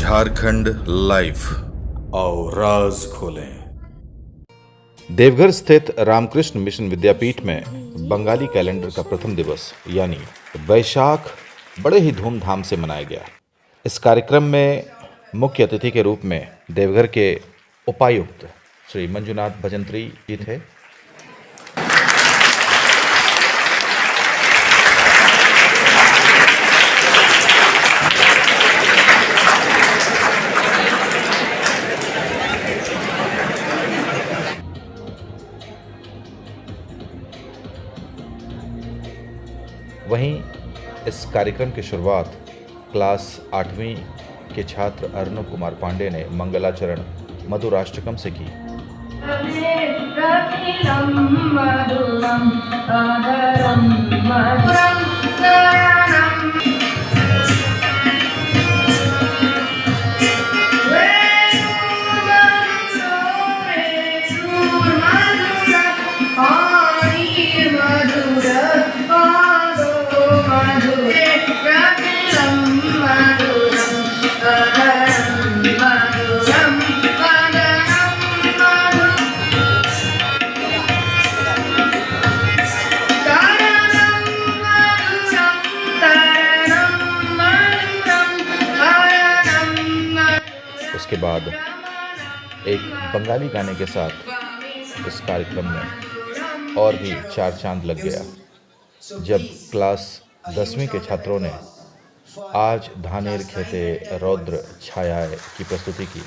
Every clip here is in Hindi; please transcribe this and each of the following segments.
झारखंड लाइव और राज खोलें। देवघर स्थित रामकृष्ण मिशन विद्यापीठ में बंगाली कैलेंडर का प्रथम दिवस यानी वैशाख बड़े ही धूमधाम से मनाया गया। इस कार्यक्रम में मुख्य अतिथि के रूप में देवघर के उपायुक्त श्री मंजुनाथ भजंत्री जी थे। वहीं इस कार्यक्रम की शुरुआत क्लास 8वीं के छात्र अर्णव कुमार पांडे ने मंगलाचरण मधुराष्टकम से की। उसके बाद एक बंगाली गाने के साथ इस कार्यक्रम में और भी चार चांद लग गया जब क्लास 10वीं के छात्रों ने आज धानेर खेते रौद्र छायाए की प्रस्तुति की।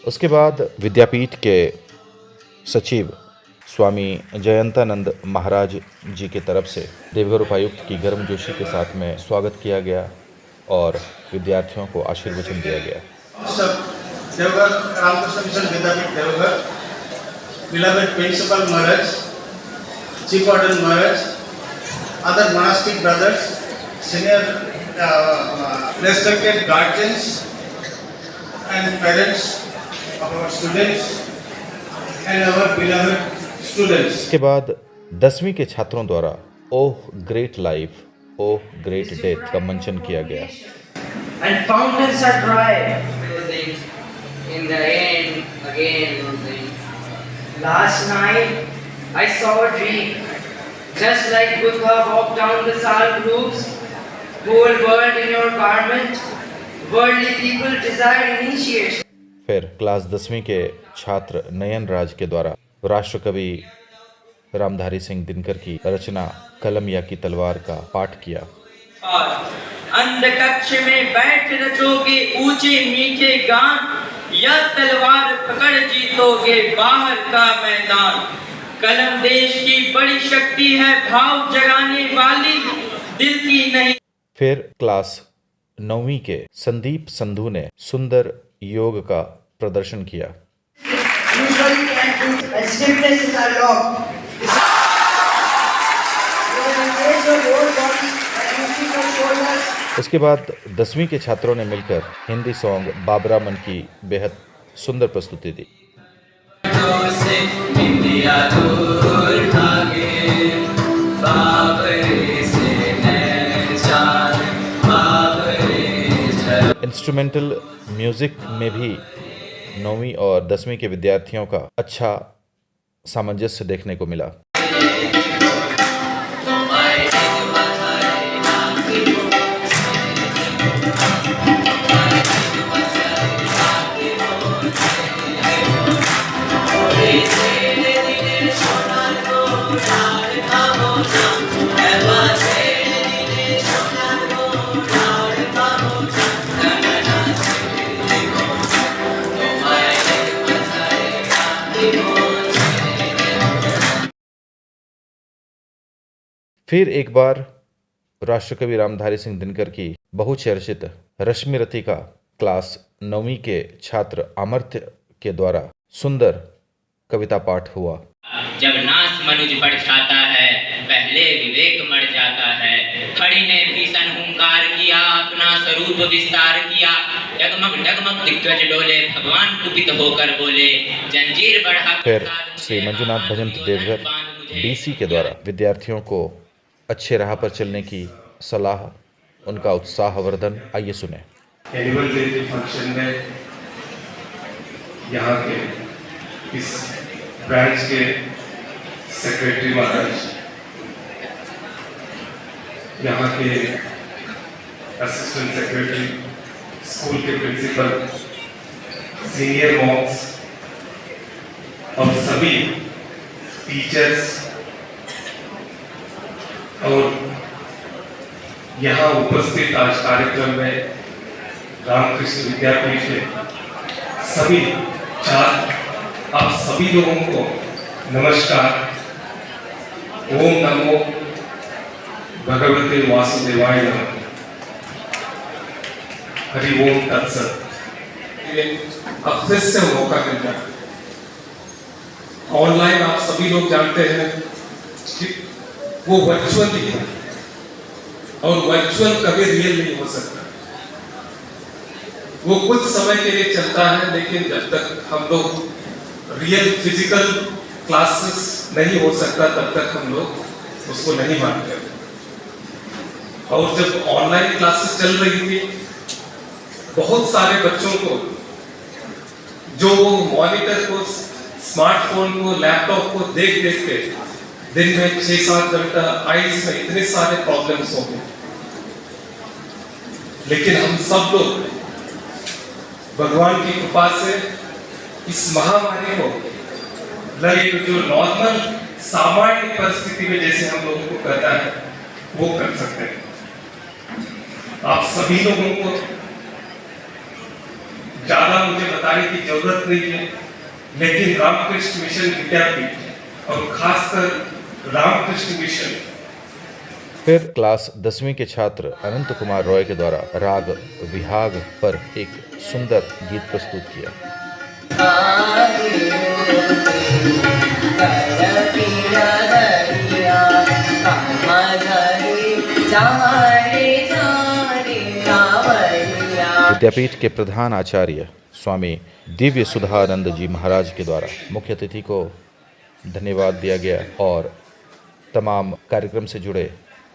उसके बाद विद्यापीठ के सचिव स्वामी जयंतानंद महाराज जी की तरफ से देवघर उपायुक्त की गर्मजोशी के साथ में स्वागत किया गया और विद्यार्थियों को आशीर्वचन दिया गया। Deoghar Ramakrishna mission Vidyapeeth Deoghar, beloved principal Maharaj, chief warden Maharaj, other monastic brothers, senior respected guardians and parents of our students and our beloved students। इसके बाद 10वीं के छात्रों द्वारा oh great life oh great death का मंचन किया गया। And fountains are dry. In the end, again losing. Last night I saw a dream, just like Buddha walked down the sal grooves. Whole world in your garment. Worldly people desire initiation. फिर क्लास 10वीं के छात्र नयन राज के द्वारा राष्ट्रकवि रामधारी सिंह दिनकर की रचना कलम या की तलवार का पाठ किया। अंधकक्ष में बैठ रचोगे ऊंचे मीठे गान, या तलवार पकड़ जीतोगे बाहर का मैदान। कलम देश की बड़ी शक्ति है, भाव जगाने वाली, दिल की नहीं। फिर क्लास 9वीं के संदीप संधू ने सुंदर योग का प्रदर्शन किया। उसके बाद 10वीं के छात्रों ने मिलकर हिंदी सॉन्ग बाबरा मन की बेहद सुंदर प्रस्तुति दी। इंस्ट्रूमेंटल म्यूजिक में भी 9वीं और 10वीं के विद्यार्थियों का अच्छा सामंजस्य देखने को मिला। Sonar फिर एक बार राष्ट्रकवि रामधारी सिंह दिनकर की बहुचर्चित रश्मि रति का क्लास 9वीं के छात्र अमर्त्य के द्वारा सुंदर कविता पाठ हुआ। जब नास मनुज बढ़ जाता है, पहले विवेक मर जाता है। खड़ी ने भीषण हुंकार किया, अपना स्वरूप विस्तार किया। डगमग डगमग दिग्गज डोले, भगवान कुपित होकर बोले, जंजीर बढ़ा। फिर श्री मंजुनाथ भजंत देवघर डीसी के द्वारा विद्यार्थियों को अच्छे राह पर चलने की सलाह, उनका उत्साहवर्धन, आइए सुने। एनुअल डे के फंक्शन में यहाँ के इस ब्रांच के सेक्रेटरी महाराज, यहाँ के असिस्टेंट सेक्रेटरी, स्कूल के प्रिंसिपल, सीनियर मॉक्स और सभी टीचर्स और यहाँ उपस्थित आज कार्यक्रम में रामकृष्ण विद्यापीठ के सभी छात्र, आप सभी लोगों को नमस्कार। ओम नमो भगवते वासुदेवाय नमः। हरि ओम तत्सत। अब फिर से मौका मिल रहा है। ऑनलाइन आप सभी लोग जानते हैं कि वो वर्चुअल ही है और वर्चुअल कभी रियल नहीं हो सकता। वो कुछ समय के लिए चलता है, लेकिन जब तक हम लोग रियल फिजिकल क्लासेस नहीं हो सकता तब तक हम लोग उसको नहीं मानते। और जब ऑनलाइन क्लासेस चल रही थी, बहुत सारे बच्चों को जो वो मॉनिटर को, स्मार्टफोन को, लैपटॉप को देख देख के दिन में 6-7 घंटा आईज में इतने सारे प्रॉब्लम्स हो गए। लेकिन हम सब लोग भगवान की कृपा से इस महामारी को जो नॉर्मल सामान्य परिस्थिति में जैसे हम लोगों को करता है वो कर सकते हैं। आप सभी लोगों को ज्यादा मुझे बताने की जरूरत नहीं है, लेकिन रामकृष्ण मिशन विद्यापीठ और खासकर रामकृष्ण मिशन। फिर क्लास 10वीं के छात्र अनंत कुमार रॉय के द्वारा राग विहाग पर एक सुंदर गीत प्रस्तुत किया। विद्यापीठ के प्रधान आचार्य स्वामी दिव्य सुधानंद जी महाराज के द्वारा मुख्य अतिथि को धन्यवाद दिया गया और तमाम कार्यक्रम से जुड़े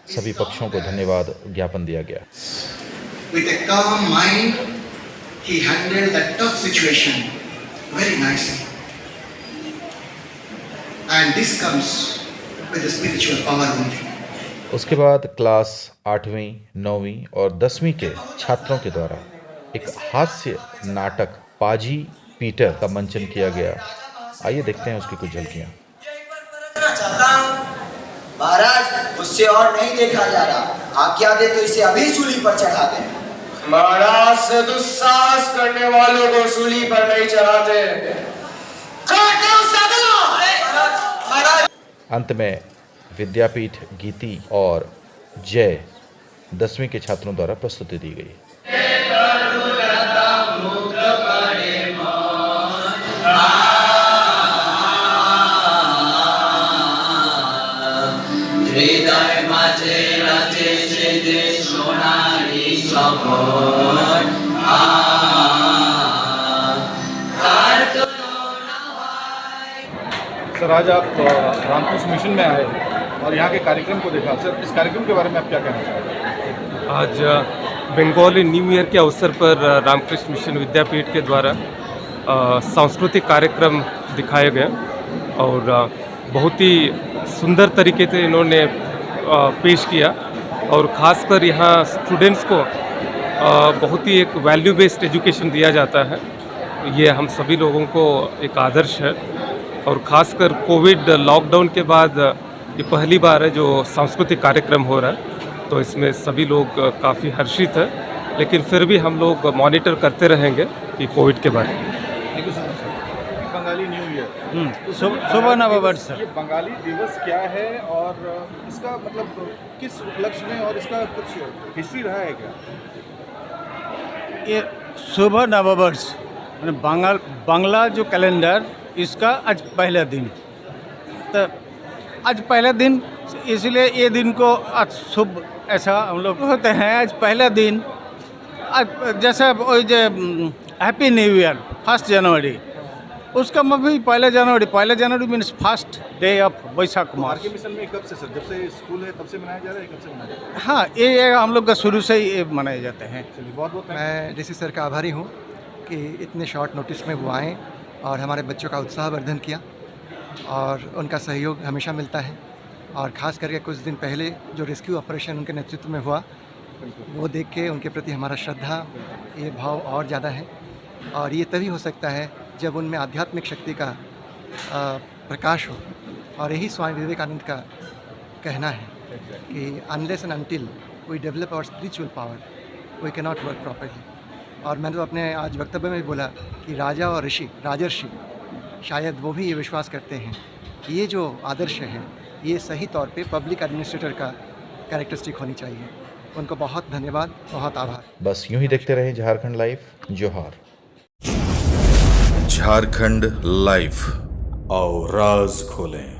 सभी पक्षों को धन्यवाद ज्ञापन दिया गया। With a calm mind, he handled that tough situation very nicely. And this comes with the spiritual power only. उसके बाद क्लास 8वीं, 9वीं और 10वीं के छात्रों के द्वारा एक हास्य नाटक पाजी पीटर का मंचन किया गया। आइए देखते हैं उसकी कुछ झलकियां। महाराज, उससे और नहीं देखा जा रहा, आज्ञा दे तो इसे अभी सूली पर चढ़ा दे। महाराज, दुस्साहस करने वालों को सूली पर नहीं चढ़ाते। अंत में विद्यापीठ गीति और जय 10वीं के छात्रों द्वारा प्रस्तुति दी गई। सर, आज आप रामकृष्ण मिशन में आए और यहाँ के कार्यक्रम को देखा। सर, इस कार्यक्रम के बारे में आप क्या कहना चाहते हैं? आज बंगाली न्यू ईयर के अवसर पर रामकृष्ण मिशन विद्यापीठ के द्वारा सांस्कृतिक कार्यक्रम दिखाए गए और बहुत ही सुंदर तरीके से इन्होंने पेश किया और ख़ासकर यहाँ स्टूडेंट्स को बहुत ही एक वैल्यू बेस्ड एजुकेशन दिया जाता है। ये हम सभी लोगों को एक आदर्श है और ख़ासकर कोविड लॉकडाउन के बाद ये पहली बार है जो सांस्कृतिक कार्यक्रम हो रहा है, तो इसमें सभी लोग काफ़ी हर्षित है, लेकिन फिर भी हम लोग मॉनिटर करते रहेंगे कि कोविड के बारे में। Thank you so much. Bengali new year शुभ नववर्ष। ये बंगाली दिवस क्या है और इसका मतलब किस उपलक्ष्य में और इसका कुछ हिस्ट्री रहा है क्या? ये शुभ नववर्ष बांग्ला जो कैलेंडर इसका आज पहला दिन, तो आज पहला दिन इसलिए ये दिन को आज शुभ ऐसा हम लोग होते हैं। आज पहला दिन आज जैसे हैप्पी न्यू ईयर 1 जनवरी, उसका भी 1 जनवरी means first day of Vaishakh मास। आरके मिशन में कब से सर, जब से स्कूल है तब से मनाया जा रहा है, कब से मनाया जा रहा है? हाँ, ये हम लोग का शुरू से ही मनाए जाते हैं। चलिए बहुत बहुत मैं डीसी सर का आभारी हूँ कि इतने शॉर्ट नोटिस में वो आए और हमारे बच्चों का उत्साहवर्धन किया, और उनका सहयोग हमेशा मिलता है। और ख़ास करके कुछ दिन पहले जो रेस्क्यू ऑपरेशन उनके नेतृत्व में हुआ, वो देख के उनके प्रति हमारा श्रद्धा, ये भाव और ज़्यादा है। और ये तभी हो सकता है जब उनमें आध्यात्मिक शक्ति का प्रकाश हो। और यही स्वामी विवेकानंद का कहना है कि unless and until we develop our spiritual power we can not work properly. और मैंने तो अपने आज वक्तव्य में भी बोला कि राजा और राजर्षि शायद वो भी ये विश्वास करते हैं कि ये जो आदर्श है ये सही तौर पे पब्लिक एडमिनिस्ट्रेटर का कैरेक्टरिस्टिक होनी चाहिए। उनको बहुत धन्यवाद, बहुत आभार। बस यूं ही देखते रहें झारखंड लाइव। जोहार। झारखंड लाइव, और राज खोलें।